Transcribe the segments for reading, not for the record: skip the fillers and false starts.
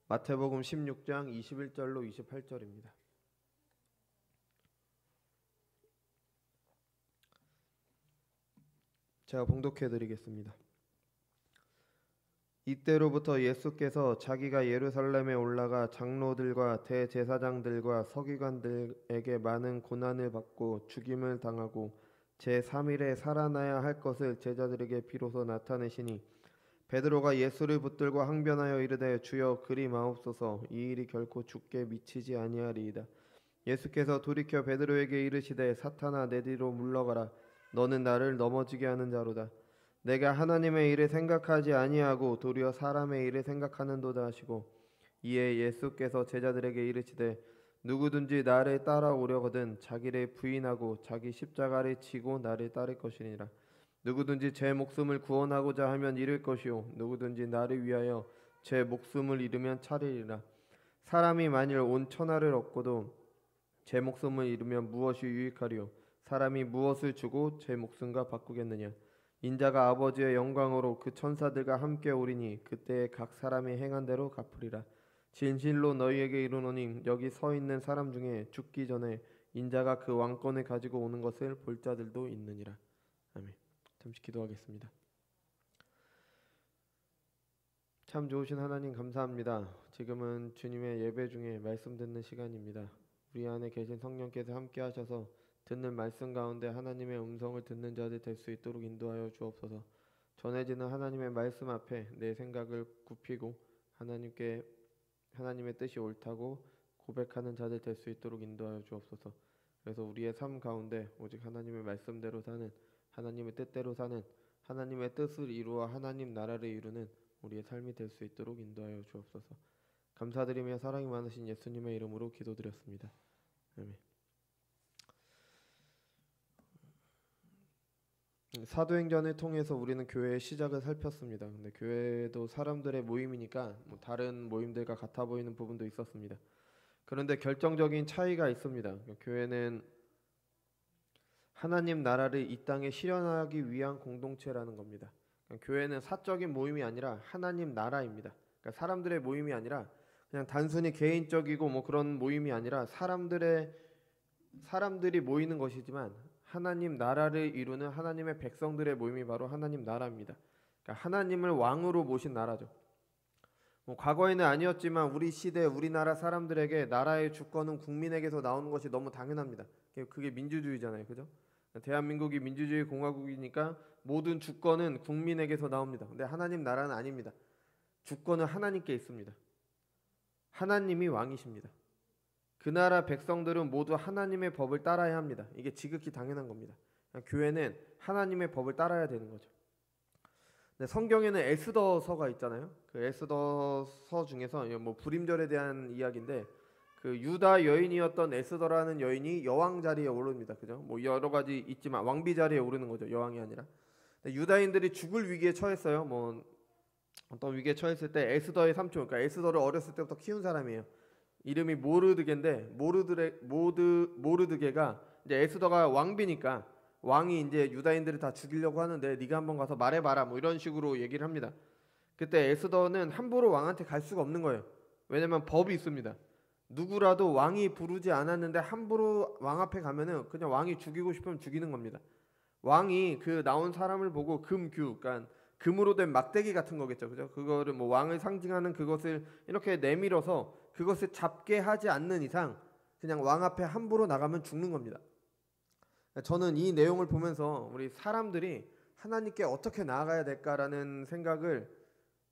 마태복음 16장 21절로 28절입니다. 제가 봉독해 드리겠습니다. 이때로부터 예수께서 자기가 예루살렘에 올라가 장로들과 대제사장들과 서기관들에게 많은 고난을 받고 죽임을 당하고 제3일에 살아나야 할 것을 제자들에게 비로소 나타내시니 베드로가 예수를 붙들고 항변하여 이르되 주여 그리 마옵소서 이 일이 결코 주께 미치지 아니하리이다. 예수께서 돌이켜 베드로에게 이르시되 사탄아 내 뒤로 물러가라 너는 나를 넘어지게 하는 자로다. 내가 하나님의 일을 생각하지 아니하고 도리어 사람의 일을 생각하는도다 하시고 이에 예수께서 제자들에게 이르시되 누구든지 나를 따라오려거든 자기를 부인하고 자기 십자가를 지고 나를 따를 것이니라. 누구든지 제 목숨을 구원하고자 하면 잃을 것이요 누구든지 나를 위하여 제 목숨을 잃으면 차리리라. 사람이 만일 온 천하를 얻고도 제 목숨을 잃으면 무엇이 유익하리요 사람이 무엇을 주고 제 목숨과 바꾸겠느냐. 인자가 아버지의 영광으로 그 천사들과 함께 오리니 그때에 각 사람이 행한 대로 갚으리라. 진실로 너희에게 이르노니 여기 서 있는 사람 중에 죽기 전에 인자가 그 왕권을 가지고 오는 것을 볼 자들도 있느니라. 아멘. 잠시 기도하겠습니다. 참 좋으신 하나님 감사합니다. 지금은 주님의 예배 중에 말씀 듣는 시간입니다. 우리 안에 계신 성령께서 함께 하셔서 듣는 말씀 가운데 하나님의 음성을 듣는 자들 될 수 있도록 인도하여 주옵소서. 전해지는 하나님의 말씀 앞에 내 생각을 굽히고 하나님의 뜻이 옳다고 고백하는 자들 될 수 있도록 인도하여 주옵소서. 그래서 우리의 삶 가운데 오직 하나님의 말씀대로 사는, 하나님의 뜻대로 사는, 하나님의 뜻을 이루어 하나님 나라를 이루는 우리의 삶이 될 수 있도록 인도하여 주옵소서. 감사드리며 사랑이 많으신 예수님의 이름으로 기도드렸습니다. 아멘. 사도행전을 통해서 우리는 교회의 시작을 살폈습니다. 근데 교회도 사람들의 모임이니까 다른 모임들과 같아 보이는 부분도 있었습니다. 그런데 결정적인 차이가 있습니다. 교회는 하나님 나라를 이 땅에 실현하기 위한 공동체라는 겁니다. 교회는 사적인 모임이 아니라 하나님 나라입니다. 그러니까 사람들의 모임이 아니라 그냥 단순히 개인적이고 그런 모임이 아니라 사람들이 모이는 것이지만 하나님 나라를 이루는 하나님의 백성들의 모임이 바로 하나님 나라입니다. 그러니까 하나님을 왕으로 모신 나라죠. 과거에는 아니었지만 우리 시대 우리나라 사람들에게 나라의 주권은 국민에게서 나오는 것이 너무 당연합니다. 그게 민주주의잖아요, 그죠? 대한민국이 민주주의 공화국이니까 모든 주권은 국민에게서 나옵니다. 근데 하나님 나라는 아닙니다. 주권은 하나님께 있습니다. 하나님이 왕이십니다. 그 나라 백성들은 모두 하나님의 법을 따라야 합니다. 이게 지극히 당연한 겁니다. 교회는 하나님의 법을 따라야 되는 거죠. 근데 성경에는 에스더서가 있잖아요. 그 에스더서 중에서 불임절에 대한 이야기인데 그 유다 여인이었던 에스더라는 여인이 여왕 자리에 오릅니다. 그죠? 여러 가지 있지만 왕비 자리에 오르는 거죠. 여왕이 아니라. 유다인들이 죽을 위기에 처했어요. 어떤 위기에 처했을 때 에스더의 삼촌, 그러니까 에스더를 어렸을 때부터 키운 사람이에요. 이름이 모르드게인데 모르드게가 이제 에스더가 왕비니까 왕이 이제 유다인들을 다 죽이려고 하는데 네가 한번 가서 말해봐라 이런 식으로 얘기를 합니다. 그때 에스더는 함부로 왕한테 갈 수가 없는 거예요. 왜냐면 법이 있습니다. 누구라도 왕이 부르지 않았는데 함부로 왕 앞에 가면은 그냥 왕이 죽이고 싶으면 죽이는 겁니다. 왕이 그 나온 사람을 보고 그러니까 금으로 된 막대기 같은 거겠죠, 그죠? 그거를 왕을 상징하는 그것을 이렇게 내밀어서 그것을 잡게 하지 않는 이상 그냥 왕 앞에 함부로 나가면 죽는 겁니다. 저는 이 내용을 보면서 우리 사람들이 하나님께 어떻게 나아가야 될까라는 생각을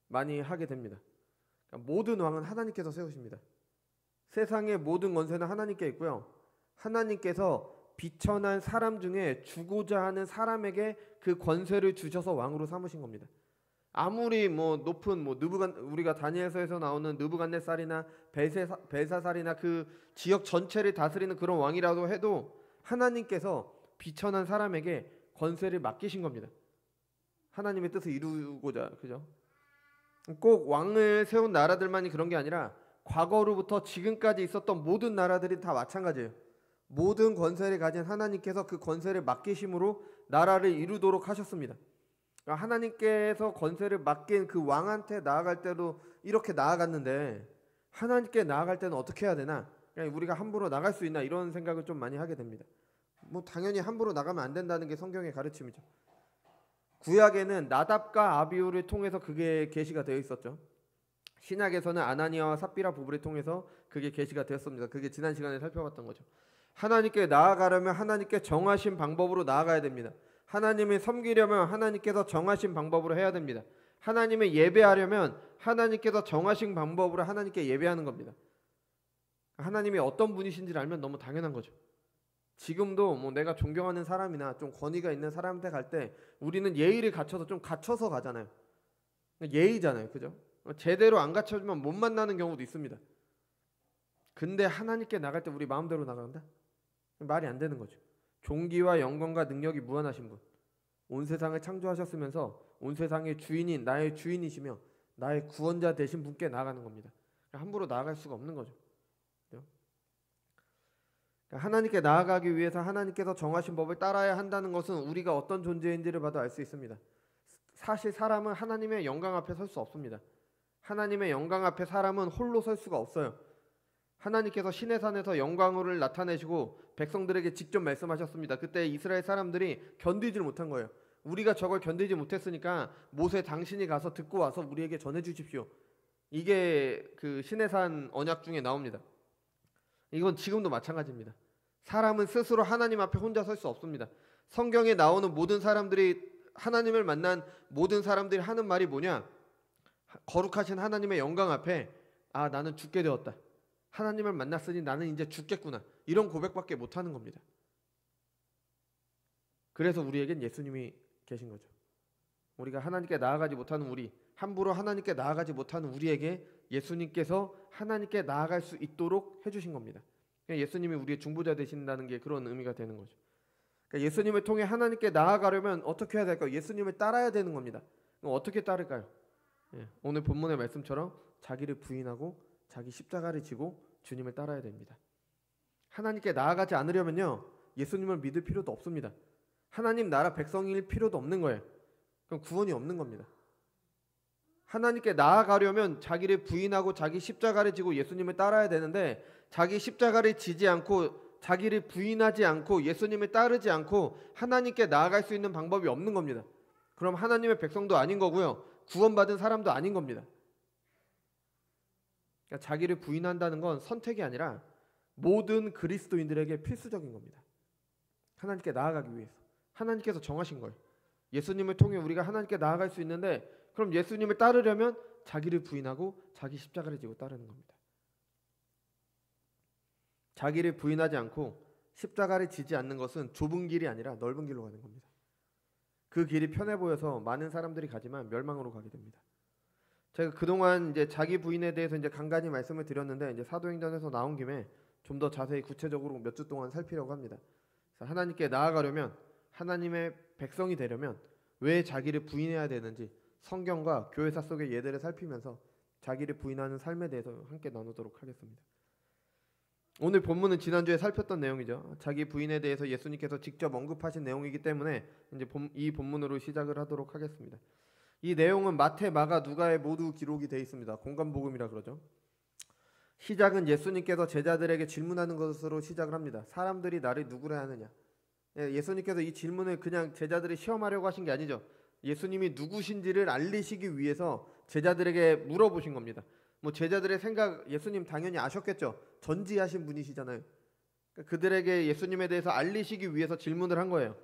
많이 하게 됩니다. 그러니까 모든 왕은 하나님께서 세우십니다. 세상의 모든 권세는 하나님께 있고요. 하나님께서 비천한 사람 중에 주고자 하는 사람에게 그 권세를 주셔서 왕으로 삼으신 겁니다. 아무리 높은 우리가 다니엘서에서 나오는 느부갓네살이나 벨사살이나 그 지역 전체를 다스리는 그런 왕이라도 해도 하나님께서 비천한 사람에게 권세를 맡기신 겁니다. 하나님의 뜻을 이루고자, 그죠? 꼭 왕을 세운 나라들만이 그런 게 아니라 과거로부터 지금까지 있었던 모든 나라들이 다 마찬가지예요. 모든 권세를 가진 하나님께서 그 권세를 맡기심으로 나라를 이루도록 하셨습니다. 하나님께서 권세를 맡긴 그 왕한테 나아갈 때도 이렇게 나아갔는데 하나님께 나아갈 때는 어떻게 해야 되나? 그냥 우리가 함부로 나갈 수 있나 이런 생각을 좀 많이 하게 됩니다. 뭐 당연히 함부로 나가면 안 된다는 게 성경의 가르침이죠. 구약에는 나답과 아비후를 통해서 그게 계시가 되어 있었죠. 신약에서는 아나니아와 삽비라 부부를 통해서 그게 계시가 되었습니다. 그게 지난 시간에 살펴봤던 거죠. 하나님께 나아가려면 하나님께 정하신 방법으로 나아가야 됩니다. 하나님을 섬기려면 하나님께서 정하신 방법으로 해야 됩니다. 하나님을 예배하려면 하나님께서 정하신 방법으로 하나님께 예배하는 겁니다. 하나님이 어떤 분이신지를 알면 너무 당연한 거죠. 지금도 뭐 내가 존경하는 사람이나 좀 권위가 있는 사람한테 갈 때 우리는 예의를 갖춰서 좀 갖춰서 가잖아요. 예의잖아요. 그죠? 제대로 안 갖춰주면 못 만나는 경우도 있습니다. 근데 하나님께 나갈 때 우리 마음대로 나간다? 말이 안 되는 거죠. 존귀와 영광과 능력이 무한하신 분, 온 세상을 창조하셨으면서 온 세상의 주인인 나의 주인이시며 나의 구원자 되신 분께 나아가는 겁니다. 함부로 나아갈 수가 없는 거죠. 하나님께 나아가기 위해서 하나님께서 정하신 법을 따라야 한다는 것은 우리가 어떤 존재인지를 봐도 알 수 있습니다. 사실 사람은 하나님의 영광 앞에 설 수 없습니다. 하나님의 영광 앞에 사람은 홀로 설 수가 없어요. 하나님께서 시내산에서 영광을 나타내시고 백성들에게 직접 말씀하셨습니다. 그때 이스라엘 사람들이 견디질 못한 거예요. 우리가 저걸 견디지 못했으니까 모세 당신이 가서 듣고 와서 우리에게 전해 주십시오. 이게 그 시내산 언약 중에 나옵니다. 이건 지금도 마찬가지입니다. 사람은 스스로 하나님 앞에 혼자 설 수 없습니다. 성경에 나오는 모든 사람들이 하나님을 만난 모든 사람들이 하는 말이 뭐냐? 거룩하신 하나님의 영광 앞에 나는 죽게 되었다. 하나님을 만났으니 나는 이제 죽겠구나. 이런 고백밖에 못하는 겁니다. 그래서 우리에겐 예수님이 계신 거죠. 우리가 하나님께 나아가지 못하는 우리, 함부로 하나님께 나아가지 못하는 우리에게 예수님께서 하나님께 나아갈 수 있도록 해주신 겁니다. 예수님이 우리의 중보자 되신다는 게 그런 의미가 되는 거죠. 그러니까 예수님을 통해 하나님께 나아가려면 어떻게 해야 될까요? 예수님을 따라야 되는 겁니다. 그럼 어떻게 따를까요? 오늘 본문의 말씀처럼 자기를 부인하고 자기 십자가를 지고 주님을 따라야 됩니다. 하나님께 나아가지 않으려면요, 예수님을 믿을 필요도 없습니다. 하나님 나라 백성일 필요도 없는 거예요. 그럼 구원이 없는 겁니다. 하나님께 나아가려면 자기를 부인하고 자기 십자가를 지고 예수님을 따라야 되는데, 자기 십자가를 지지 않고 자기를 부인하지 않고 예수님을 따르지 않고 하나님께 나아갈 수 있는 방법이 없는 겁니다. 그럼 하나님의 백성도 아닌 거고요, 구원받은 사람도 아닌 겁니다. 그러니까 자기를 부인한다는 건 선택이 아니라 모든 그리스도인들에게 필수적인 겁니다. 하나님께 나아가기 위해서 하나님께서 정하신 거예요. 예수님을 통해 우리가 하나님께 나아갈 수 있는데, 그럼 예수님을 따르려면 자기를 부인하고 자기 십자가를 지고 따르는 겁니다. 자기를 부인하지 않고 십자가를 지지 않는 것은 좁은 길이 아니라 넓은 길로 가는 겁니다. 그 길이 편해 보여서 많은 사람들이 가지만 멸망으로 가게 됩니다. 제가 그동안 이제 자기 부인에 대해서 이제 간간히 말씀을 드렸는데, 이제 사도행전에서 나온 김에 좀 더 자세히 구체적으로 몇 주 동안 살피려고 합니다. 하나님께 나아가려면, 하나님의 백성이 되려면 왜 자기를 부인해야 되는지 성경과 교회사 속의 예들을 살피면서 자기를 부인하는 삶에 대해서 함께 나누도록 하겠습니다. 오늘 본문은 지난주에 살폈던 내용이죠. 자기 부인에 대해서 예수님께서 직접 언급하신 내용이기 때문에 이제 이 본문으로 시작을 하도록 하겠습니다. 이 내용은 마태, 마가, 누가에 모두 기록이 되어 있습니다. 공간복음이라 그러죠. 시작은 예수님께서 제자들에게 질문하는 것으로 시작을 합니다. 사람들이 나를 누구라 하느냐. 예수님께서 이 질문을 그냥 제자들이 시험하려고 하신 게 아니죠. 예수님이 누구신지를 알리시기 위해서 제자들에게 물어보신 겁니다. 뭐 제자들의 생각, 예수님 당연히 아셨겠죠. 전지하신 분이시잖아요. 그들에게 예수님에 대해서 알리시기 위해서 질문을 한 거예요.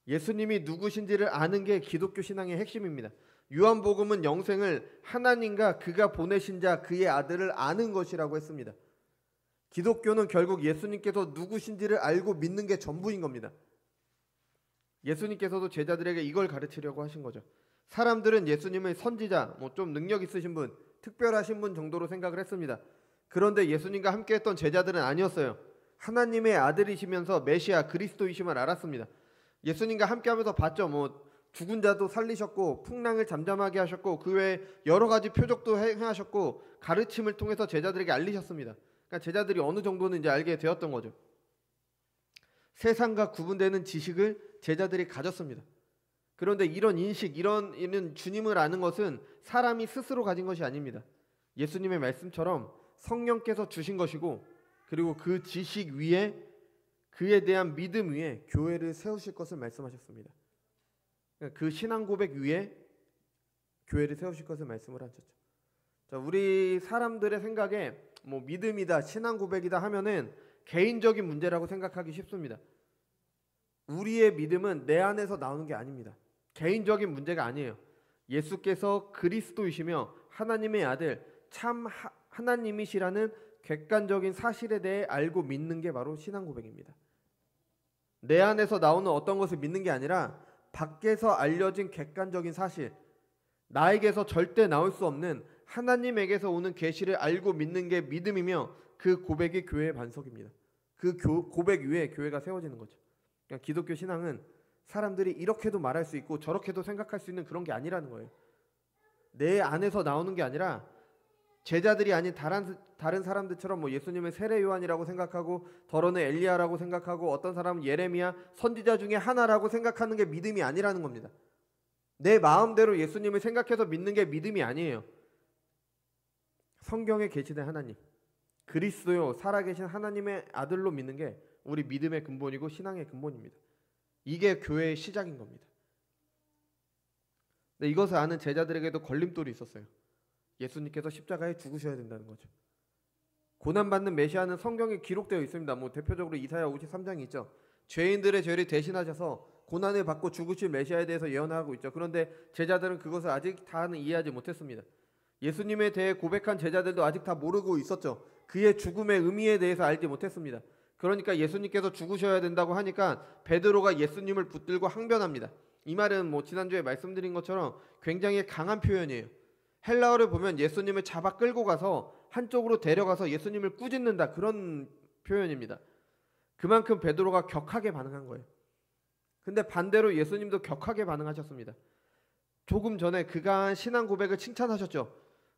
예수님이 누구신지를 아는 게 기독교 신앙의 핵심입니다. 요한복음은 영생을 하나님과 그가 보내신 자 그의 아들을 아는 것이라고 했습니다. 기독교는 결국 예수님께서 누구신지를 알고 믿는 게 전부인 겁니다. 예수님께서도 제자들에게 이걸 가르치려고 하신 거죠. 사람들은 예수님을 선지자, 뭐 좀 능력 있으신 분, 특별하신 분 정도로 생각을 했습니다. 그런데 예수님과 함께했던 제자들은 아니었어요. 하나님의 아들이시면서 메시아 그리스도이심을 알았습니다. 예수님과 함께하면서 봤죠. 뭐 죽은 자도 살리셨고 풍랑을 잠잠하게 하셨고 그 외에 여러 가지 표적도 행하셨고 가르침을 통해서 제자들에게 알리셨습니다. 그러니까 제자들이 어느 정도는 이제 알게 되었던 거죠. 세상과 구분되는 지식을 제자들이 가졌습니다. 그런데 이런 인식, 이런 주님을 아는 것은 사람이 스스로 가진 것이 아닙니다. 예수님의 말씀처럼 성령께서 주신 것이고, 그리고 그 지식 위에, 그에 대한 믿음 위에 교회를 세우실 것을 말씀하셨습니다. 그 신앙 고백 위에 교회를 세우실 것을 말씀을 하셨죠. 자, 우리 사람들의 생각에 뭐 믿음이다, 신앙 고백이다 하면은 개인적인 문제라고 생각하기 쉽습니다. 우리의 믿음은 내 안에서 나오는 게 아닙니다. 개인적인 문제가 아니에요. 예수께서 그리스도이시며 하나님의 아들, 참 하나님이시라는 객관적인 사실에 대해 알고 믿는 게 바로 신앙 고백입니다. 내 안에서 나오는 어떤 것을 믿는 게 아니라 밖에서 알려진 객관적인 사실, 나에게서 절대 나올 수 없는 하나님에게서 오는 계시를 알고 믿는 게 믿음이며, 그 고백이 교회의 반석입니다. 그 고백 위에 교회가 세워지는 거죠. 그러니까 기독교 신앙은 사람들이 이렇게도 말할 수 있고 저렇게도 생각할 수 있는 그런 게 아니라는 거예요. 내 안에서 나오는 게 아니라 제자들이 아닌 다른 사람들처럼 뭐 예수님을 세례 요한이라고 생각하고 더러는 엘리야라고 생각하고 어떤 사람은 예레미야 선지자 중에 하나라고 생각하는 게 믿음이 아니라는 겁니다. 내 마음대로 예수님을 생각해서 믿는 게 믿음이 아니에요. 성경에 계시된 하나님, 그리스도요 살아계신 하나님의 아들로 믿는 게 우리 믿음의 근본이고 신앙의 근본입니다. 이게 교회의 시작인 겁니다. 근데 이것을 아는 제자들에게도 걸림돌이 있었어요. 예수님께서 십자가에 죽으셔야 된다는 거죠. 고난받는 메시아는 성경에 기록되어 있습니다. 뭐 대표적으로 이사야 53장이 있죠. 죄인들의 죄를 대신하셔서 고난을 받고 죽으실 메시아에 대해서 예언하고 있죠. 그런데 제자들은 그것을 아직 다는 이해하지 못했습니다. 예수님에 대해 고백한 제자들도 아직 다 모르고 있었죠. 그의 죽음의 의미에 대해서 알지 못했습니다. 그러니까 예수님께서 죽으셔야 된다고 하니까 베드로가 예수님을 붙들고 항변합니다. 이 말은 뭐 지난주에 말씀드린 것처럼 굉장히 강한 표현이에요. 헬라어를 보면 예수님을 잡아 끌고 가서 한쪽으로 데려가서 예수님을 꾸짖는다, 그런 표현입니다. 그만큼 베드로가 격하게 반응한 거예요. 근데 반대로 예수님도 격하게 반응하셨습니다. 조금 전에 그가 한 신앙 고백을 칭찬하셨죠.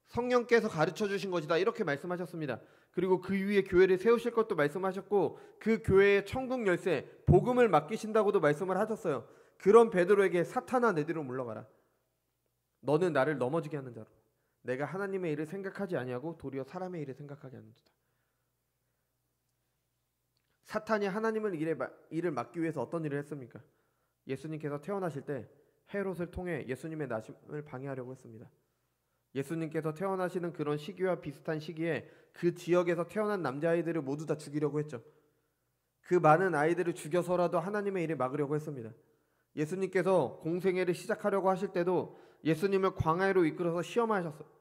성령께서 가르쳐 주신 것이다, 이렇게 말씀하셨습니다. 그리고 그 위에 교회를 세우실 것도 말씀하셨고, 그 교회의 천국 열쇠 복음을 맡기신다고도 말씀을 하셨어요. 그런 베드로에게 사탄아 내 뒤로 물러가라. 너는 나를 넘어지게 하는 자로 내가 하나님의 일을 생각하지 아니하고 도리어 사람의 일을 생각하게 하는 자다. 사탄이 하나님의 일을 막기 위해서 어떤 일을 했습니까? 예수님께서 태어나실 때 헤롯을 통해 예수님의 나심을 방해하려고 했습니다. 예수님께서 태어나시는 그런 시기와 비슷한 시기에 그 지역에서 태어난 남자아이들을 모두 다 죽이려고 했죠. 그 많은 아이들을 죽여서라도 하나님의 일을 막으려고 했습니다. 예수님께서 공생애를 시작하려고 하실 때도 예수님을 광야로 이끌어서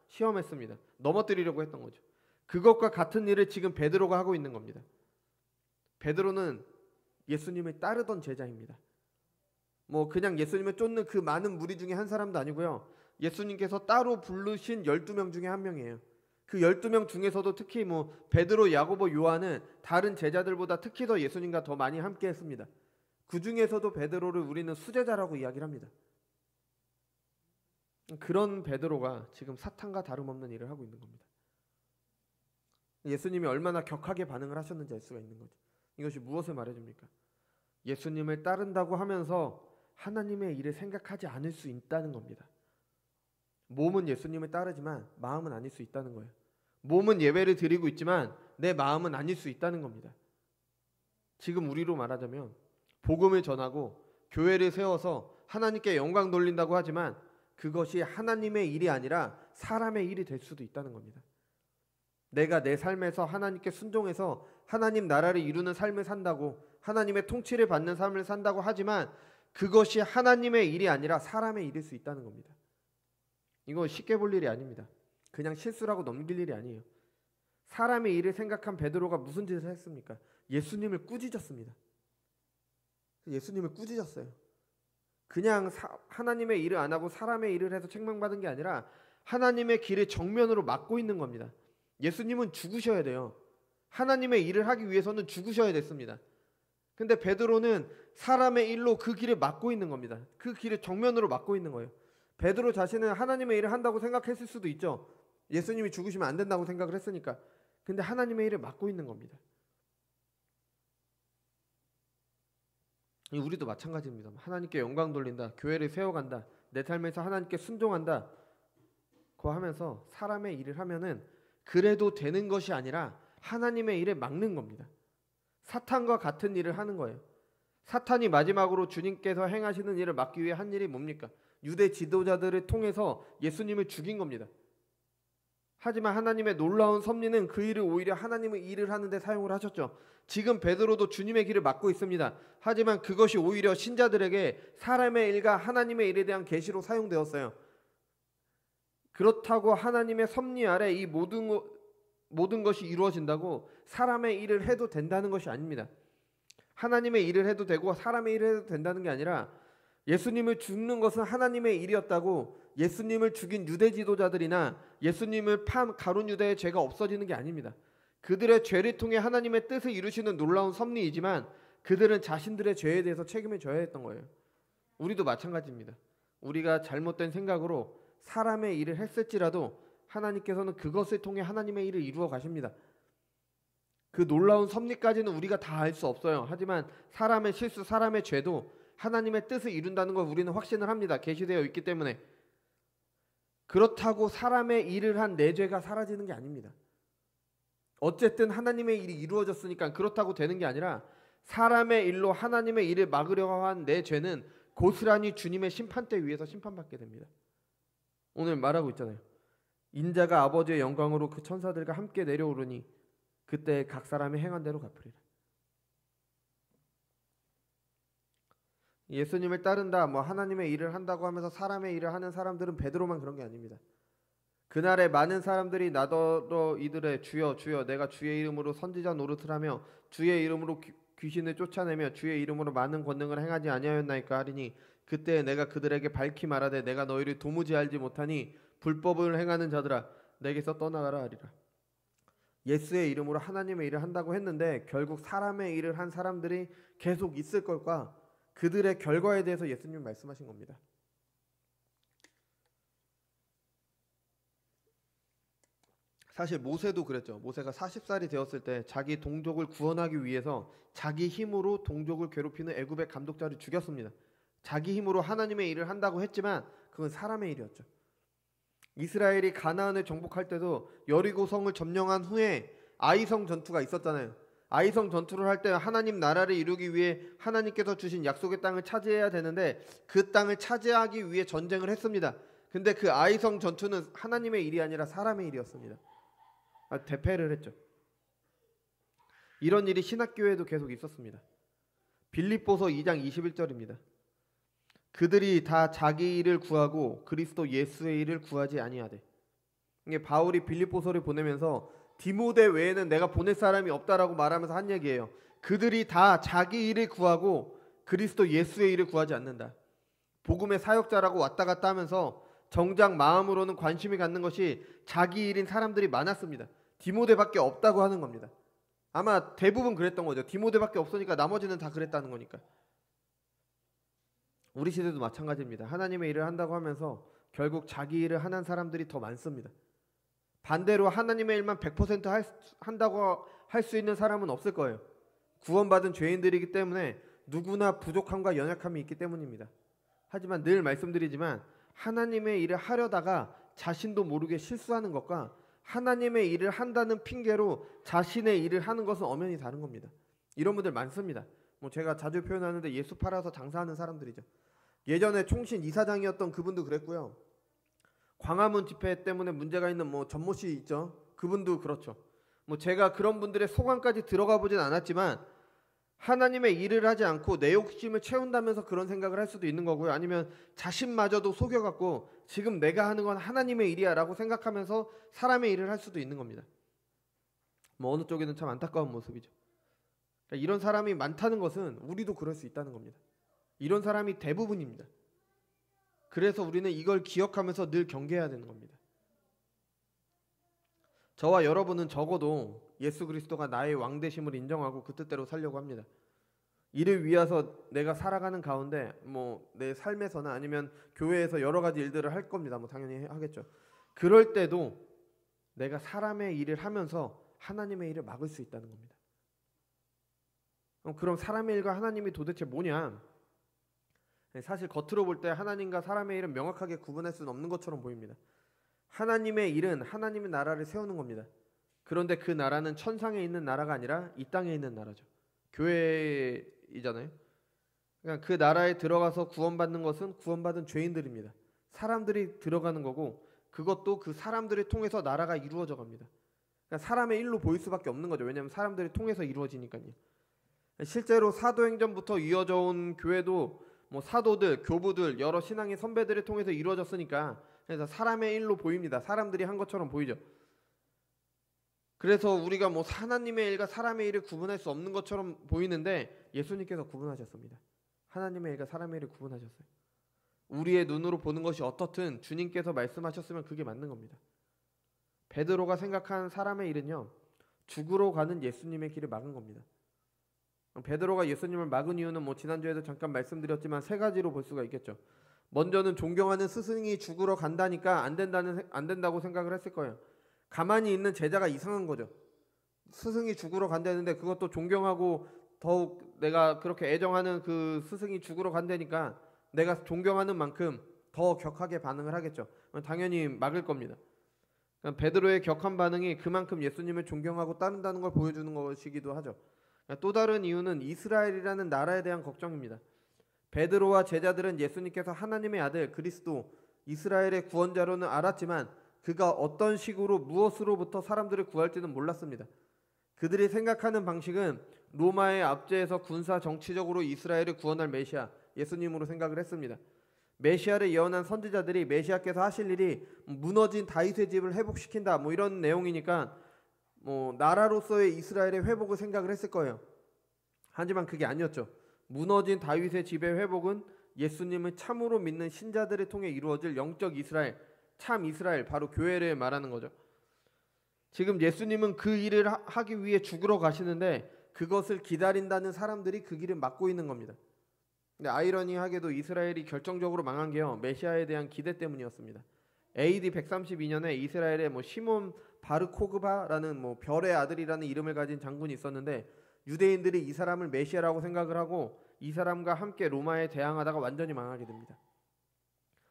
시험했습니다. 넘어뜨리려고 했던 거죠. 그것과 같은 일을 지금 베드로가 하고 있는 겁니다. 베드로는 예수님을 따르던 제자입니다. 뭐 그냥 예수님을 쫓는 그 많은 무리 중에 한 사람도 아니고요. 예수님께서 따로 부르신 12명 중에 한 명이에요. 그 12명 중에서도 특히 뭐 베드로, 야고보, 요한은 다른 제자들보다 특히 더 예수님과 더 많이 함께 했습니다. 그 중에서도 베드로를 우리는 수제자라고 이야기를 합니다. 그런 베드로가 지금 사탄과 다름없는 일을 하고 있는 겁니다. 예수님이 얼마나 격하게 반응을 하셨는지 알 수가 있는 거죠. 이것이 무엇을 말해줍니까? 예수님을 따른다고 하면서 하나님의 일을 생각하지 않을 수 있다는 겁니다. 몸은 예수님을 따르지만 마음은 아닐 수 있다는 거예요. 몸은 예배를 드리고 있지만 내 마음은 아닐 수 있다는 겁니다. 지금 우리로 말하자면 복음을 전하고 교회를 세워서 하나님께 영광 돌린다고 하지만 그것이 하나님의 일이 아니라 사람의 일이 될 수도 있다는 겁니다. 내가 내 삶에서 하나님께 순종해서 하나님 나라를 이루는 삶을 산다고, 하나님의 통치를 받는 삶을 산다고 하지만 그것이 하나님의 일이 아니라 사람의 일일 수 있다는 겁니다. 이거 쉽게 볼 일이 아닙니다. 그냥 실수라고 넘길 일이 아니에요. 사람의 일을 생각한 베드로가 무슨 짓을 했습니까? 예수님을 꾸짖었습니다. 예수님을 꾸짖었어요. 그냥 하나님의 일을 안 하고 사람의 일을 해서 책망받은 게 아니라 하나님의 길을 정면으로 막고 있는 겁니다. 예수님은 죽으셔야 돼요. 하나님의 일을 하기 위해서는 죽으셔야 됐습니다. 근데 베드로는 사람의 일로 그 길을 막고 있는 겁니다. 그 길을 정면으로 막고 있는 거예요. 베드로 자신은 하나님의 일을 한다고 생각했을 수도 있죠. 예수님이 죽으시면 안 된다고 생각을 했으니까. 근데 하나님의 일을 막고 있는 겁니다. 우리도 마찬가지입니다. 하나님께 영광 돌린다, 교회를 세워간다, 내 삶에서 하나님께 순종한다, 거 하면서 사람의 일을 하면은 그래도 되는 것이 아니라 하나님의 일을 막는 겁니다. 사탄과 같은 일을 하는 거예요. 사탄이 마지막으로 주님께서 행하시는 일을 막기 위해 한 일이 뭡니까? 유대 지도자들을 통해서 예수님을 죽인 겁니다. 하지만 하나님의 놀라운 섭리는 그 일을 오히려 하나님의 일을 하는데 사용을 하셨죠. 지금 베드로도 주님의 길을 막고 있습니다. 하지만 그것이 오히려 신자들에게 사람의 일과 하나님의 일에 대한 계시로 사용되었어요. 그렇다고 하나님의 섭리 아래 이 모든 것이 이루어진다고 사람의 일을 해도 된다는 것이 아닙니다. 하나님의 일을 해도 되고 사람의 일을 해도 된다는 게 아니라 예수님을 죽는 것은 하나님의 일이었다고 예수님을 죽인 유대 지도자들이나 예수님을 판 가룟 유다의 죄가 없어지는 게 아닙니다. 그들의 죄를 통해 하나님의 뜻을 이루시는 놀라운 섭리이지만 그들은 자신들의 죄에 대해서 책임을 져야 했던 거예요. 우리도 마찬가지입니다. 우리가 잘못된 생각으로 사람의 일을 했을지라도 하나님께서는 그것을 통해 하나님의 일을 이루어 가십니다. 그 놀라운 섭리까지는 우리가 다 알 수 없어요. 하지만 사람의 실수, 사람의 죄도 하나님의 뜻을 이룬다는 걸 우리는 확신을 합니다. 계시되어 있기 때문에. 그렇다고 사람의 일을 한 내 죄가 사라지는 게 아닙니다. 어쨌든 하나님의 일이 이루어졌으니까 그렇다고 되는 게 아니라 사람의 일로 하나님의 일을 막으려고 한 내 죄는 고스란히 주님의 심판대 위에서 심판받게 됩니다. 오늘 말하고 있잖아요. 인자가 아버지의 영광으로 그 천사들과 함께 내려오르니 그때 각 사람이 행한 대로 갚으리라. 예수님을 따른다, 하나님의 일을 한다고 하면서 사람의 일을 하는 사람들은 베드로만 그런 게 아닙니다. 그날에 많은 사람들이 나더러 이들의 주여 주여 내가 주의 이름으로 선지자 노릇을 하며 주의 이름으로 귀신을 쫓아내며 주의 이름으로 많은 권능을 행하지 아니하였나이까 하리니 그때 내가 그들에게 밝히 말하되 내가 너희를 도무지 알지 못하니 불법을 행하는 자들아 내게서 떠나가라 하리라. 예수의 이름으로 하나님의 일을 한다고 했는데 결국 사람의 일을 한 사람들이 계속 있을 것과 그들의 결과에 대해서 예수님 말씀하신 겁니다. 사실 모세도 그랬죠. 모세가 40살이 되었을 때 자기 동족을 구원하기 위해서 자기 힘으로 동족을 괴롭히는 애굽의 감독자를 죽였습니다. 자기 힘으로 하나님의 일을 한다고 했지만 그건 사람의 일이었죠. 이스라엘이 가나안을 정복할 때도 여리고성을 점령한 후에 아이성 전투가 있었잖아요. 아이성 전투를 할 때 하나님 나라를 이루기 위해 하나님께서 주신 약속의 땅을 차지해야 되는데 그 땅을 차지하기 위해 전쟁을 했습니다. 근데 그 아이성 전투는 하나님의 일이 아니라 사람의 일이었습니다. 대패를 했죠. 이런 일이 신학교에도 계속 있었습니다. 빌립보서 2장 21절입니다. 그들이 다 자기 일을 구하고 그리스도 예수의 일을 구하지 아니하되. 이게 바울이 빌립보서를 보내면서 디모데 외에는 내가 보낼 사람이 없다라고 말하면서 한 얘기예요. 그들이 다 자기 일을 구하고 그리스도 예수의 일을 구하지 않는다. 복음의 사역자라고 왔다 갔다 하면서 정작 마음으로는 관심이 갖는 것이 자기 일인 사람들이 많았습니다. 디모데밖에 없다고 하는 겁니다. 아마 대부분 그랬던 거죠. 디모데밖에 없으니까 나머지는 다 그랬다는 거니까. 우리 시대도 마찬가지입니다. 하나님의 일을 한다고 하면서 결국 자기 일을 하는 사람들이 더 많습니다. 반대로 하나님의 일만 100% 한다고 할 수 있는 사람은 없을 거예요. 구원받은 죄인들이기 때문에 누구나 부족함과 연약함이 있기 때문입니다. 하지만 늘 말씀드리지만 하나님의 일을 하려다가 자신도 모르게 실수하는 것과 하나님의 일을 한다는 핑계로 자신의 일을 하는 것은 엄연히 다른 겁니다. 이런 분들 많습니다. 제가 자주 표현하는데 예수 팔아서 장사하는 사람들이죠. 예전에 총신 이사장이었던 그분도 그랬고요. 광화문 집회 때문에 문제가 있는 전모 씨 있죠. 그분도 그렇죠. 제가 그런 분들의 소관까지 들어가 보진 않았지만 하나님의 일을 하지 않고 내 욕심을 채운다면서 그런 생각을 할 수도 있는 거고요. 아니면 자신마저도 속여갖고 지금 내가 하는 건 하나님의 일이야 라고 생각하면서 사람의 일을 할 수도 있는 겁니다. 어느 쪽에는 참 안타까운 모습이죠. 그러니까 이런 사람이 많다는 것은 우리도 그럴 수 있다는 겁니다. 이런 사람이 대부분입니다. 그래서 우리는 이걸 기억하면서 늘 경계해야 되는 겁니다. 저와 여러분은 적어도 예수 그리스도가 나의 왕 되심을 인정하고 그 뜻대로 살려고 합니다. 이를 위해서 내가 살아가는 가운데 내 삶에서나 아니면 교회에서 여러 가지 일들을 할 겁니다. 당연히 하겠죠. 그럴 때도 내가 사람의 일을 하면서 하나님의 일을 막을 수 있다는 겁니다. 그럼 사람의 일과 하나님이 도대체 뭐냐? 사실 겉으로 볼 때 하나님과 사람의 일은 명확하게 구분할 수는 없는 것처럼 보입니다. 하나님의 일은 하나님의 나라를 세우는 겁니다. 그런데 그 나라는 천상에 있는 나라가 아니라 이 땅에 있는 나라죠. 교회이잖아요. 그러니까 그 나라에 들어가서 구원받는 것은 구원받은 죄인들입니다. 사람들이 들어가는 거고 그것도 그 사람들을 통해서 나라가 이루어져 갑니다. 그러니까 사람의 일로 보일 수밖에 없는 거죠. 왜냐하면 사람들이 통해서 이루어지니까요. 실제로 사도행전부터 이어져 온 교회도 뭐 사도들, 교부들, 여러 신앙의 선배들을 통해서 이루어졌으니까 그래서 사람의 일로 보입니다. 사람들이 한 것처럼 보이죠. 그래서 우리가 뭐 하나님의 일과 사람의 일을 구분할 수 없는 것처럼 보이는데 예수님께서 구분하셨습니다. 하나님의 일과 사람의 일을 구분하셨어요. 우리의 눈으로 보는 것이 어떻든 주님께서 말씀하셨으면 그게 맞는 겁니다. 베드로가 생각한 사람의 일은요, 죽으러 가는 예수님의 길을 막은 겁니다. 베드로가 예수님을 막은 이유는 뭐 지난주에도 잠깐 말씀드렸지만 세 가지로 볼 수가 있겠죠. 먼저는 존경하는 스승이 죽으러 간다니까 안 된다고 생각을 했을 거예요. 가만히 있는 제자가 이상한 거죠. 스승이 죽으러 간다는데 그것도 존경하고 더욱 내가 그렇게 애정하는 그 스승이 죽으러 간다니까 내가 존경하는 만큼 더 격하게 반응을 하겠죠. 당연히 막을 겁니다. 그러니까 베드로의 격한 반응이 그만큼 예수님을 존경하고 따른다는 걸 보여주는 것이기도 하죠. 또 다른 이유는 이스라엘이라는 나라에 대한 걱정입니다. 베드로와 제자들은 예수님께서 하나님의 아들 그리스도 이스라엘의 구원자로는 알았지만 그가 어떤 식으로 무엇으로부터 사람들을 구할지는 몰랐습니다. 그들이 생각하는 방식은 로마의 압제에서 군사 정치적으로 이스라엘을 구원할 메시아 예수님으로 생각을 했습니다. 메시아를 예언한 선지자들이 메시아께서 하실 일이 무너진 다윗의 집을 회복시킨다 뭐 이런 내용이니까 뭐 나라로서의 이스라엘의 회복을 생각을 했을 거예요. 하지만 그게 아니었죠. 무너진 다윗의 집의 회복은 예수님을 참으로 믿는 신자들을 통해 이루어질 영적 이스라엘, 참 이스라엘, 바로 교회를 말하는 거죠. 지금 예수님은 그 일을 하기 위해 죽으러 가시는데 그것을 기다린다는 사람들이 그 길을 막고 있는 겁니다. 근데 아이러니하게도 이스라엘이 결정적으로 망한 게요, 메시아에 대한 기대 때문이었습니다. AD 132년에 이스라엘에 뭐 시몬 바르코그바라는 뭐 별의 아들이라는 이름을 가진 장군이 있었는데 유대인들이 이 사람을 메시아라고 생각을 하고 이 사람과 함께 로마에 대항하다가 완전히 망하게 됩니다.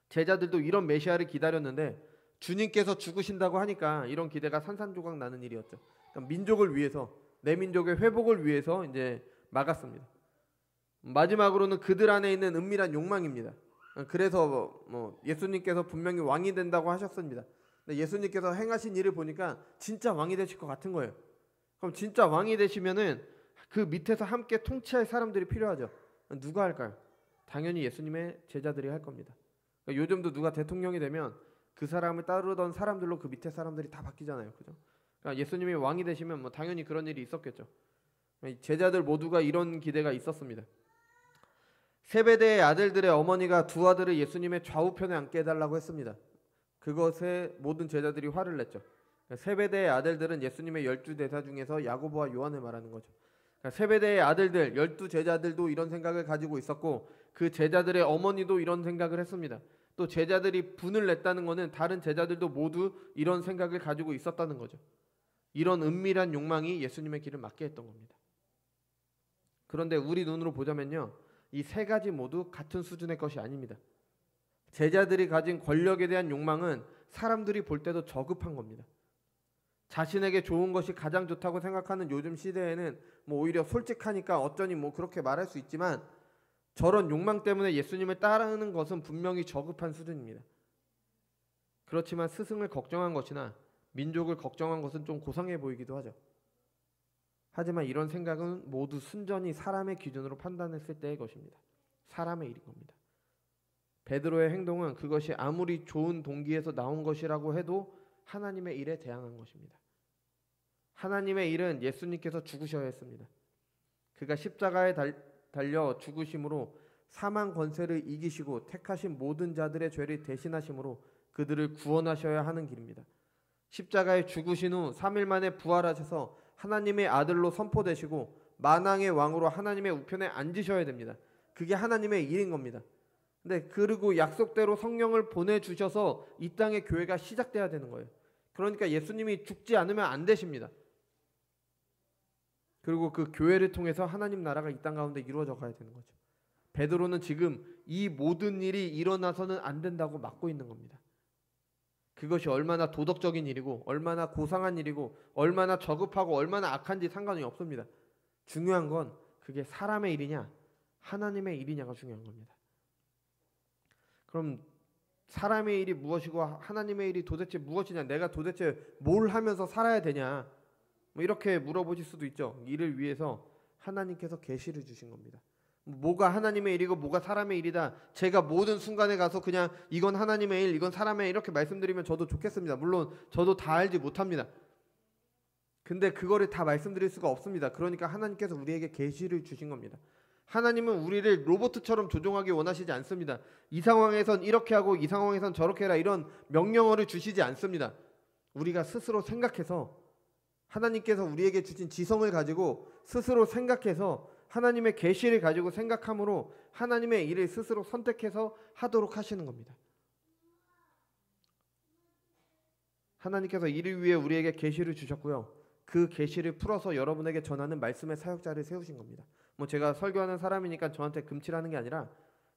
제자들도 이런 메시아를 기다렸는데 주님께서 죽으신다고 하니까 이런 기대가 산산조각 나는 일이었죠. 그러니까 민족을 위해서, 내 민족의 회복을 위해서 이제 막았습니다. 마지막으로는 그들 안에 있는 은밀한 욕망입니다. 그래서 뭐 예수님께서 분명히 왕이 된다고 하셨습니다. 근데 예수님께서 행하신 일을 보니까 진짜 왕이 되실 것 같은 거예요. 그럼 진짜 왕이 되시면은 그 밑에서 함께 통치할 사람들이 필요하죠. 누가 할까요? 당연히 예수님의 제자들이 할 겁니다. 그러니까 요즘도 누가 대통령이 되면 그 사람을 따르던 사람들로 그 밑에 사람들이 다 바뀌잖아요. 그죠? 그러니까 예수님이 왕이 되시면 뭐 당연히 그런 일이 있었겠죠. 제자들 모두가 이런 기대가 있었습니다. 세베대의 아들들의 어머니가 두 아들을 예수님의 좌우편에 앉게 해달라고 했습니다. 그것에 모든 제자들이 화를 냈죠. 세베대의 아들들은 예수님의 12대사 중에서 야고보와 요한을 말하는 거죠. 세베대의 아들들, 12제자들도 이런 생각을 가지고 있었고 그 제자들의 어머니도 이런 생각을 했습니다. 또 제자들이 분을 냈다는 것은 다른 제자들도 모두 이런 생각을 가지고 있었다는 거죠. 이런 은밀한 욕망이 예수님의 길을 막게 했던 겁니다. 그런데 우리 눈으로 보자면요, 이 세 가지 모두 같은 수준의 것이 아닙니다. 제자들이 가진 권력에 대한 욕망은 사람들이 볼 때도 저급한 겁니다. 자신에게 좋은 것이 가장 좋다고 생각하는 요즘 시대에는 뭐 오히려 솔직하니까 어쩌니 뭐 그렇게 말할 수 있지만 저런 욕망 때문에 예수님을 따르는 것은 분명히 저급한 수준입니다. 그렇지만 스승을 걱정한 것이나 민족을 걱정한 것은 좀 고상해 보이기도 하죠. 하지만 이런 생각은 모두 순전히 사람의 기준으로 판단했을 때의 것입니다. 사람의 일인 겁니다. 베드로의 행동은 그것이 아무리 좋은 동기에서 나온 것이라고 해도 하나님의 일에 대항한 것입니다. 하나님의 일은 예수님께서 죽으셔야 했습니다. 그가 십자가에 달려 죽으심으로 사망 권세를 이기시고 택하신 모든 자들의 죄를 대신하심으로 그들을 구원하셔야 하는 길입니다. 십자가에 죽으신 후 3일 만에 부활하셔서 하나님의 아들로 선포되시고 만왕의 왕으로 하나님의 우편에 앉으셔야 됩니다. 그게 하나님의 일인 겁니다. 근데 그리고 약속대로 성령을 보내주셔서 이 땅의 교회가 시작돼야 되는 거예요. 그러니까 예수님이 죽지 않으면 안 되십니다. 그리고 그 교회를 통해서 하나님 나라가 이 땅 가운데 이루어져 가야 되는 거죠. 베드로는 지금 이 모든 일이 일어나서는 안 된다고 막고 있는 겁니다. 그것이 얼마나 도덕적인 일이고 얼마나 고상한 일이고 얼마나 저급하고 얼마나 악한지 상관이 없습니다. 중요한 건 그게 사람의 일이냐 하나님의 일이냐가 중요한 겁니다. 그럼 사람의 일이 무엇이고 하나님의 일이 도대체 무엇이냐, 내가 도대체 뭘 하면서 살아야 되냐, 뭐 이렇게 물어보실 수도 있죠. 이를 위해서 하나님께서 계시를 주신 겁니다. 뭐가 하나님의 일이고 뭐가 사람의 일이다, 제가 모든 순간에 가서 그냥 이건 하나님의 일 이건 사람의 일 이렇게 말씀드리면 저도 좋겠습니다. 물론 저도 다 알지 못합니다. 근데 그거를 다 말씀드릴 수가 없습니다. 그러니까 하나님께서 우리에게 계시를 주신 겁니다. 하나님은 우리를 로봇처럼 조종하기 원하시지 않습니다. 이 상황에선 이렇게 하고 이 상황에선 저렇게 해라 이런 명령어를 주시지 않습니다. 우리가 스스로 생각해서, 하나님께서 우리에게 주신 지성을 가지고 스스로 생각해서 하나님의 계시를 가지고 생각함으로 하나님의 일을 스스로 선택해서 하도록 하시는 겁니다. 하나님께서 이를 위해 우리에게 계시를 주셨고요. 그 계시를 풀어서 여러분에게 전하는 말씀의 사역자를 세우신 겁니다. 뭐 제가 설교하는 사람이니까 저한테 금칠하는 게 아니라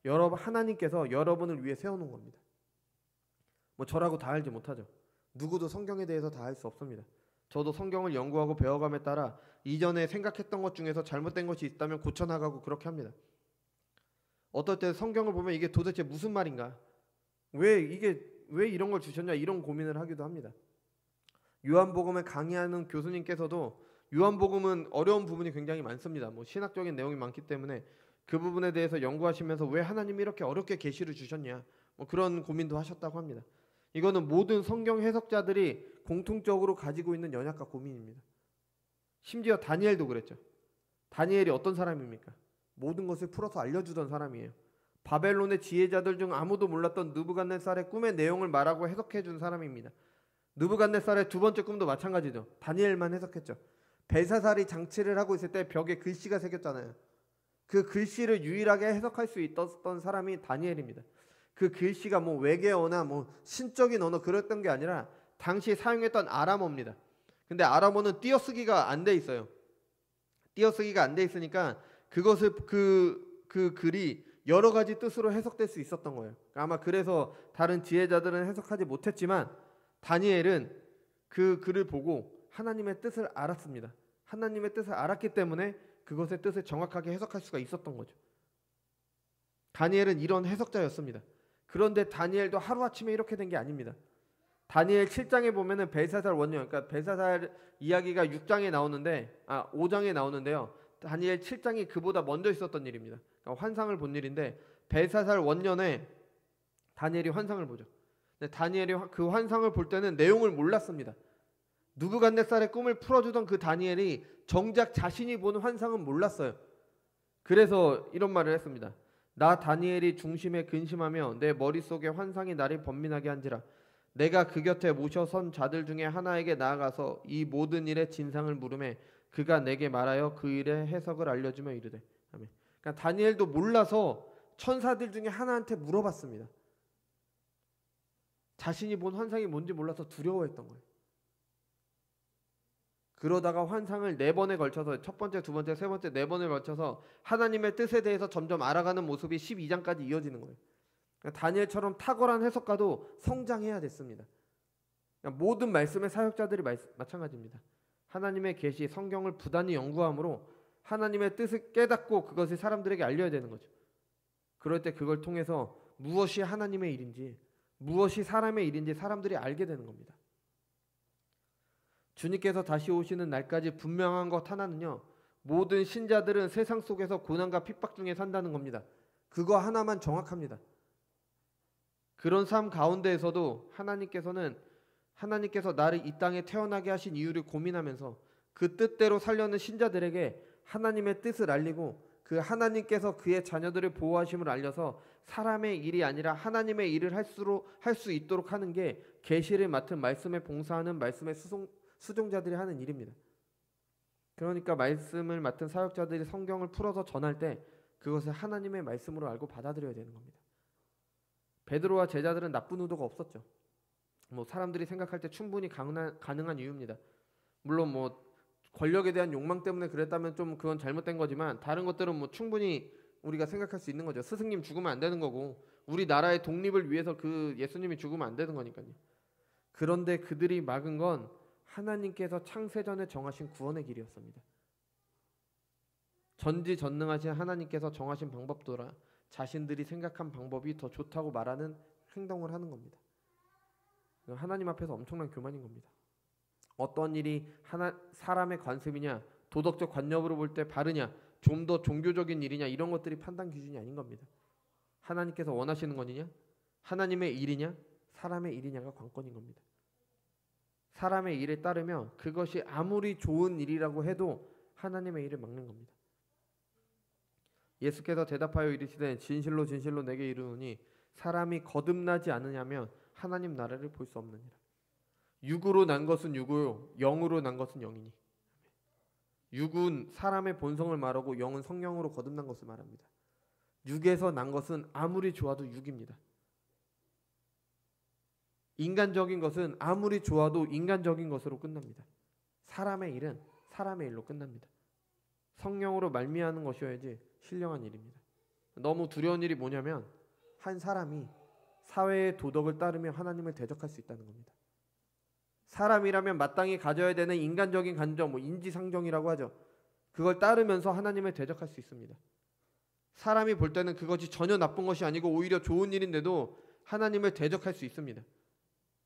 하나님께서 여러분을 위해 세워놓은 겁니다. 뭐 저라고 다 알지 못하죠. 누구도 성경에 대해서 다 알 수 없습니다. 저도 성경을 연구하고 배워감에 따라 이전에 생각했던 것 중에서 잘못된 것이 있다면 고쳐나가고 그렇게 합니다. 어떨 때 성경을 보면 이게 도대체 무슨 말인가, 왜 이런 걸 주셨냐 이런 고민을 하기도 합니다. 요한복음을 강의하는 교수님께서도 요한복음은 어려운 부분이 굉장히 많습니다. 뭐 신학적인 내용이 많기 때문에 그 부분에 대해서 연구하시면서 왜 하나님이 이렇게 어렵게 계시를 주셨냐 뭐 그런 고민도 하셨다고 합니다. 이거는 모든 성경 해석자들이 공통적으로 가지고 있는 연약과 고민입니다. 심지어 다니엘도 그랬죠. 다니엘이 어떤 사람입니까? 모든 것을 풀어서 알려주던 사람이에요. 바벨론의 지혜자들 중 아무도 몰랐던 느부갓네살의 꿈의 내용을 말하고 해석해 준 사람입니다. 느부갓네살의 두 번째 꿈도 마찬가지죠. 다니엘만 해석했죠. 벨사살이 장치를 하고 있을 때 벽에 글씨가 새겼잖아요. 그 글씨를 유일하게 해석할 수 있었던 사람이 다니엘입니다. 그 글씨가 뭐 외계어나 뭐 신적인 언어 그랬던 게 아니라 당시 사용했던 아람어입니다. 근데 아람어는 띄어쓰기가 안 돼 있어요. 띄어쓰기가 안 돼 있으니까 그것을 그 글이 여러 가지 뜻으로 해석될 수 있었던 거예요. 아마 그래서 다른 지혜자들은 해석하지 못했지만 다니엘은 그 글을 보고 하나님의 뜻을 알았습니다. 하나님의 뜻을 알았기 때문에 그것의 뜻을 정확하게 해석할 수가 있었던 거죠. 다니엘은 이런 해석자였습니다. 그런데 다니엘도 하루아침에 이렇게 된 게 아닙니다. 다니엘 7장에 보면은 벨사살 원년, 그러니까 벨사살 이야기가 6장에 나오는데 5장에 나오는데요. 다니엘 7장이 그보다 먼저 있었던 일입니다. 그러니까 환상을 본 일인데 벨사살 원년에 다니엘이 환상을 보죠. 근데 다니엘이 그 환상을 볼 때는 내용을 몰랐습니다. 느부갓네살의 꿈을 풀어주던 그 다니엘이 정작 자신이 본 환상은 몰랐어요. 그래서 이런 말을 했습니다. 나 다니엘이 중심에 근심하며 내 머릿속에 환상이 나를 번민하게 한지라. 내가 그 곁에 모셔 선 자들 중에 하나에게 나아가서 이 모든 일의 진상을 물으매 그가 내게 말하여 그 일의 해석을 알려주며 이르되. 아멘. 그러니까 다니엘도 몰라서 천사들 중에 하나한테 물어봤습니다. 자신이 본 환상이 뭔지 몰라서 두려워했던 거예요. 그러다가 환상을 4번에 걸쳐서 첫 번째, 두 번째, 세 번째, 4번에 걸쳐서 하나님의 뜻에 대해서 점점 알아가는 모습이 12장까지 이어지는 거예요. 그러니까 다니엘처럼 탁월한 해석가도 성장해야 됐습니다. 그러니까 모든 말씀의 사역자들이 마찬가지입니다. 하나님의 계시, 성경을 부단히 연구함으로 하나님의 뜻을 깨닫고 그것을 사람들에게 알려야 되는 거죠. 그럴 때 그걸 통해서 무엇이 하나님의 일인지 무엇이 사람의 일인지 사람들이 알게 되는 겁니다. 주님께서 다시 오시는 날까지 분명한 것 하나는요, 모든 신자들은 세상 속에서 고난과 핍박 중에 산다는 겁니다. 그거 하나만 정확합니다. 그런 삶 가운데에서도 하나님께서 나를 이 땅에 태어나게 하신 이유를 고민하면서 그 뜻대로 살려는 신자들에게 하나님의 뜻을 알리고 그 하나님께서 그의 자녀들을 보호하심을 알려서 사람의 일이 아니라 하나님의 일을 할 수 있도록 하는 게 계시를 맡은 말씀에 봉사하는 말씀의 수종자들이 하는 일입니다. 그러니까 말씀을 맡은 사역자들이 성경을 풀어서 전할 때 그것을 하나님의 말씀으로 알고 받아들여야 되는 겁니다. 베드로와 제자들은 나쁜 의도가 없었죠. 뭐 사람들이 생각할 때 충분히 가능한 이유입니다. 물론 뭐 권력에 대한 욕망 때문에 그랬다면 좀 그건 잘못된 거지만 다른 것들은 뭐 충분히 우리가 생각할 수 있는 거죠. 스승님 죽으면 안 되는 거고 우리 나라의 독립을 위해서 그 예수님이 죽으면 안 되는 거니까요. 그런데 그들이 막은 건 하나님께서 창세전에 정하신 구원의 길이었습니다. 전지전능하신 하나님께서 정하신 방법보다 자신들이 생각한 방법이 더 좋다고 말하는 행동을 하는 겁니다. 하나님 앞에서 엄청난 교만인 겁니다. 어떤 일이 사람의 관습이냐, 도덕적 관념으로 볼 때 바르냐, 좀 더 종교적인 일이냐, 이런 것들이 판단 기준이 아닌 겁니다. 하나님께서 원하시는 것이냐, 하나님의 일이냐, 사람의 일이냐가 관건인 겁니다. 사람의 일에 따르면 그것이 아무리 좋은 일이라고 해도 하나님의 일을 막는 겁니다. 예수께서 대답하여 이르시되 진실로 진실로 내게 이르노니 사람이 거듭나지 않으냐면 하나님 나라를 볼 수 없느니라. 육으로 난 것은 육이요 영으로 난 것은 영이니. 육은 사람의 본성을 말하고 영은 성령으로 거듭난 것을 말합니다. 육에서 난 것은 아무리 좋아도 육입니다. 인간적인 것은 아무리 좋아도 인간적인 것으로 끝납니다. 사람의 일은 사람의 일로 끝납니다. 성령으로 말미암는 것이어야지 신령한 일입니다. 너무 두려운 일이 뭐냐면 한 사람이 사회의 도덕을 따르며 하나님을 대적할 수 있다는 겁니다. 사람이라면 마땅히 가져야 되는 인간적인 감정, 인지상정이라고 하죠. 그걸 따르면서 하나님을 대적할 수 있습니다. 사람이 볼 때는 그것이 전혀 나쁜 것이 아니고 오히려 좋은 일인데도 하나님을 대적할 수 있습니다.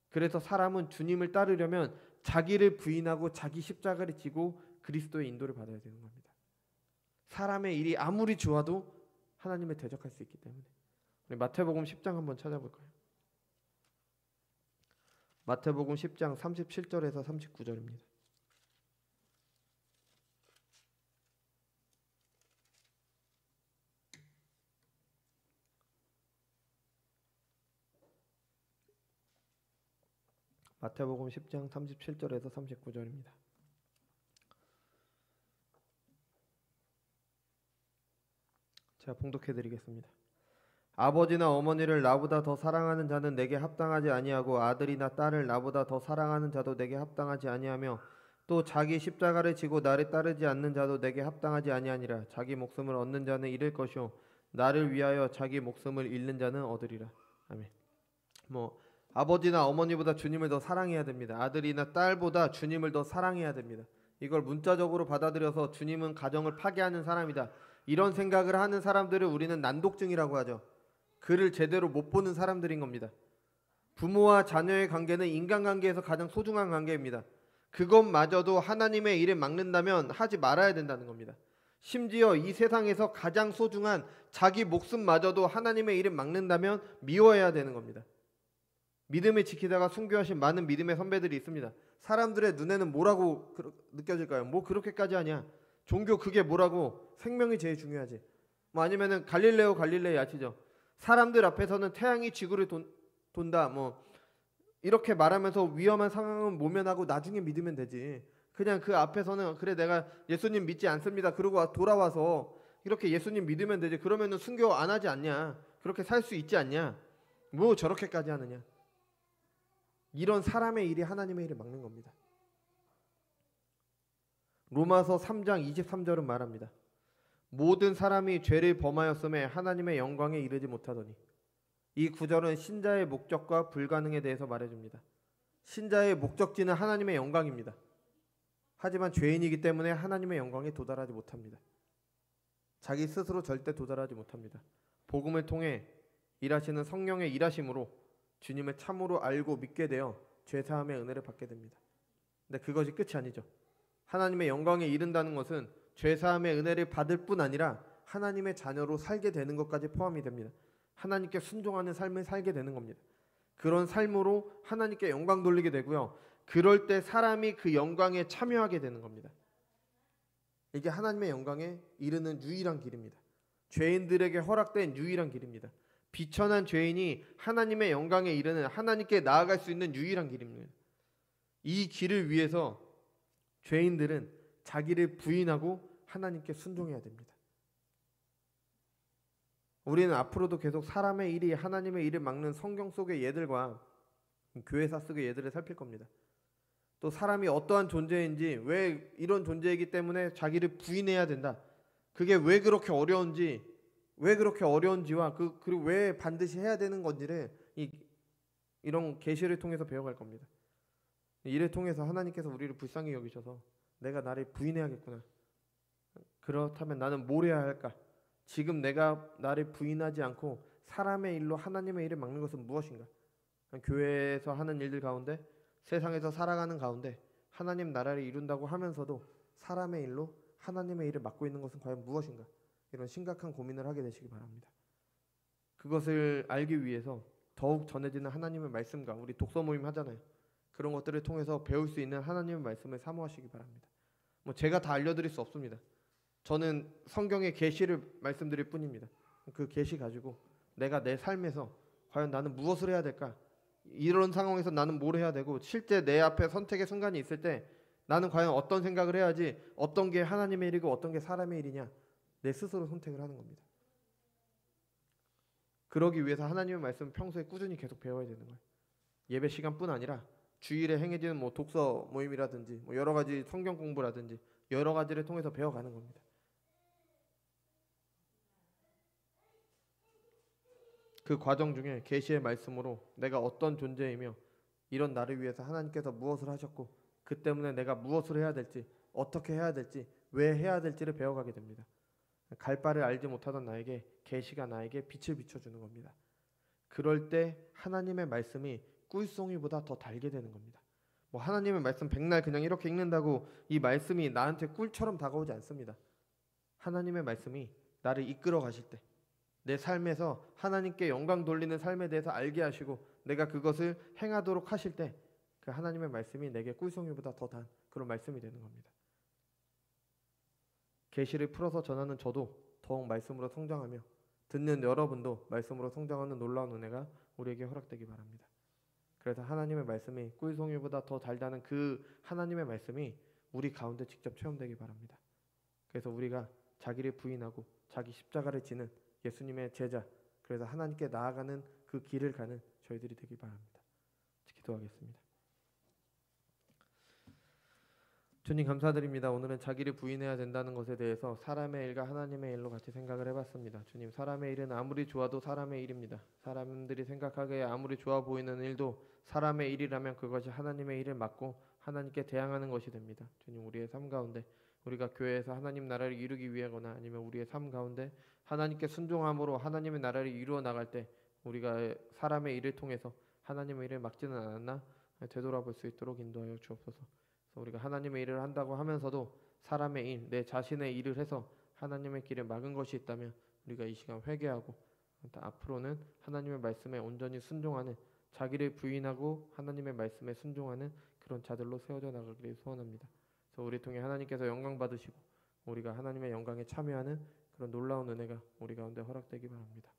그래서 사람은 주님을 따르려면 자기를 부인하고 자기 십자가를 지고 그리스도의 인도를 받아야 되는 겁니다. 사람의 일이 아무리 좋아도 하나님을 대적할 수 있기 때문에. 우리 마태복음 10장 한번 찾아볼까요? 마태복음 10장 37절에서 39절입니다. 마태복음 10장 37절에서 39절입니다. 제가 봉독해 드리겠습니다. 아버지나 어머니를 나보다 더 사랑하는 자는 내게 합당하지 아니하고 아들이나 딸을 나보다 더 사랑하는 자도 내게 합당하지 아니하며 또 자기 십자가를 지고 나를 따르지 않는 자도 내게 합당하지 아니하니라. 자기 목숨을 얻는 자는 잃을 것이요 나를 위하여 자기 목숨을 잃는 자는 얻으리라. 아멘. 아버지나 어머니보다 주님을 더 사랑해야 됩니다. 아들이나 딸보다 주님을 더 사랑해야 됩니다. 이걸 문자적으로 받아들여서 주님은 가정을 파괴하는 사람이다, 이런 생각을 하는 사람들을 우리는 난독증이라고 하죠. 그를 제대로 못 보는 사람들인 겁니다. 부모와 자녀의 관계는 인간관계에서 가장 소중한 관계입니다. 그것마저도 하나님의 일을 막는다면 하지 말아야 된다는 겁니다. 심지어 이 세상에서 가장 소중한 자기 목숨마저도 하나님의 일을 막는다면 미워해야 되는 겁니다. 믿음을 지키다가 순교하신 많은 믿음의 선배들이 있습니다. 사람들의 눈에는 뭐라고 느껴질까요? 뭐 그렇게까지 하냐? 종교 그게 뭐라고? 생명이 제일 중요하지. 아니면은 갈릴레이 아시죠? 사람들 앞에서는 태양이 지구를 돈다 이렇게 말하면서 위험한 상황은 모면하고 나중에 믿으면 되지. 그냥 그 앞에서는 그래 내가 예수님 믿지 않습니다, 그러고 돌아와서 이렇게 예수님 믿으면 되지. 그러면은 순교 안 하지 않냐? 그렇게 살 수 있지 않냐? 뭐 저렇게까지 하느냐? 이런 사람의 일이 하나님의 일을 막는 겁니다. 로마서 3장 23절은 말합니다. 모든 사람이 죄를 범하였음에 하나님의 영광에 이르지 못하더니. 이 구절은 신자의 목적과 불가능에 대해서 말해줍니다. 신자의 목적지는 하나님의 영광입니다. 하지만 죄인이기 때문에 하나님의 영광에 도달하지 못합니다. 자기 스스로 절대 도달하지 못합니다. 복음을 통해 일하시는 성령의 일하심으로 주님을 참으로 알고 믿게 되어 죄사함의 은혜를 받게 됩니다. 근데 그것이 끝이 아니죠. 하나님의 영광에 이른다는 것은 죄사함의 은혜를 받을 뿐 아니라 하나님의 자녀로 살게 되는 것까지 포함이 됩니다. 하나님께 순종하는 삶을 살게 되는 겁니다. 그런 삶으로 하나님께 영광 돌리게 되고요. 그럴 때 사람이 그 영광에 참여하게 되는 겁니다. 이게 하나님의 영광에 이르는 유일한 길입니다. 죄인들에게 허락된 유일한 길입니다. 비천한 죄인이 하나님의 영광에 이르는, 하나님께 나아갈 수 있는 유일한 길입니다. 이 길을 위해서 죄인들은 자기를 부인하고 하나님께 순종해야 됩니다. 우리는 앞으로도 계속 사람의 일이 하나님의 일을 막는 성경 속의 예들과 교회사 속의 예들을 살필 겁니다. 또 사람이 어떠한 존재인지, 왜 이런 존재이기 때문에 자기를 부인해야 된다, 그게 왜 그렇게 어려운지와 그리고 왜 반드시 해야 되는 건지를 이런 계시를 통해서 배워갈 겁니다. 이를 통해서 하나님께서 우리를 불쌍히 여기셔서 내가 나를 부인해야겠구나. 그렇다면 나는 뭘 해야 할까? 지금 내가 나를 부인하지 않고 사람의 일로 하나님의 일을 막는 것은 무엇인가? 교회에서 하는 일들 가운데, 세상에서 살아가는 가운데 하나님 나라를 이룬다고 하면서도 사람의 일로 하나님의 일을 막고 있는 것은 과연 무엇인가? 이런 심각한 고민을 하게 되시기 바랍니다. 그것을 알기 위해서 더욱 전해지는 하나님의 말씀과, 우리 독서 모임 하잖아요. 그런 것들을 통해서 배울 수 있는 하나님의 말씀을 사모하시기 바랍니다. 뭐 제가 다 알려드릴 수 없습니다. 저는 성경의 계시를 말씀드릴 뿐입니다. 그 계시 가지고 내가 내 삶에서 과연 나는 무엇을 해야 될까? 이런 상황에서 나는 뭘 해야 되고, 실제 내 앞에 선택의 순간이 있을 때 나는 과연 어떤 생각을 해야지, 어떤 게 하나님의 일이고 어떤 게 사람의 일이냐, 내 스스로 선택을 하는 겁니다. 그러기 위해서 하나님의 말씀을 평소에 꾸준히 계속 배워야 되는 거예요. 예배 시간뿐 아니라 주일에 행해지는 뭐 독서 모임이라든지 뭐 여러 가지 성경 공부라든지 여러 가지를 통해서 배워가는 겁니다. 그 과정 중에 계시의 말씀으로 내가 어떤 존재이며 이런 나를 위해서 하나님께서 무엇을 하셨고 그 때문에 내가 무엇을 해야 될지, 어떻게 해야 될지, 왜 해야 될지를 배워가게 됩니다. 갈 바를 알지 못하던 나에게 계시가 나에게 빛을 비춰주는 겁니다. 그럴 때 하나님의 말씀이 꿀송이보다 더 달게 되는 겁니다. 뭐 하나님의 말씀 백날 그냥 이렇게 읽는다고 이 말씀이 나한테 꿀처럼 다가오지 않습니다. 하나님의 말씀이 나를 이끌어 가실 때, 내 삶에서 하나님께 영광 돌리는 삶에 대해서 알게 하시고 내가 그것을 행하도록 하실 때 그 하나님의 말씀이 내게 꿀송이보다 더 단 그런 말씀이 되는 겁니다. 계시를 풀어서 전하는 저도 더욱 말씀으로 성장하며 듣는 여러분도 말씀으로 성장하는 놀라운 은혜가 우리에게 허락되기 바랍니다. 그래서 하나님의 말씀이 꿀송이보다 더 달다는 그 하나님의 말씀이 우리 가운데 직접 체험되기 바랍니다. 그래서 우리가 자기를 부인하고 자기 십자가를 지는 예수님의 제자, 그래서 하나님께 나아가는 그 길을 가는 저희들이 되기 바랍니다. 기도하겠습니다. 주님 감사드립니다. 오늘은 자기를 부인해야 된다는 것에 대해서 사람의 일과 하나님의 일로 같이 생각을 해봤습니다. 주님, 사람의 일은 아무리 좋아도 사람의 일입니다. 사람들이 생각하기에 아무리 좋아 보이는 일도 사람의 일이라면 그것이 하나님의 일을 막고 하나님께 대항하는 것이 됩니다. 주님, 우리의 삶 가운데 우리가 교회에서 하나님 나라를 이루기 위하거나 아니면 우리의 삶 가운데 하나님께 순종함으로 하나님의 나라를 이루어 나갈 때 우리가 사람의 일을 통해서 하나님의 일을 막지는 않았나 되돌아볼 수 있도록 인도하여 주옵소서. 우리가 하나님의 일을 한다고 하면서도 사람의 일, 내 자신의 일을 해서 하나님의 길을 막은 것이 있다면 우리가 이 시간 회개하고 앞으로는 하나님의 말씀에 온전히 순종하는, 자기를 부인하고 하나님의 말씀에 순종하는 그런 자들로 세워져 나가기를 소원합니다. 그래서 우리 통해 하나님께서 영광 받으시고 우리가 하나님의 영광에 참여하는 그런 놀라운 은혜가 우리 가운데 허락되기 바랍니다.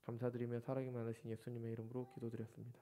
감사드리며 사랑이 많으신 예수님의 이름으로 기도드렸습니다.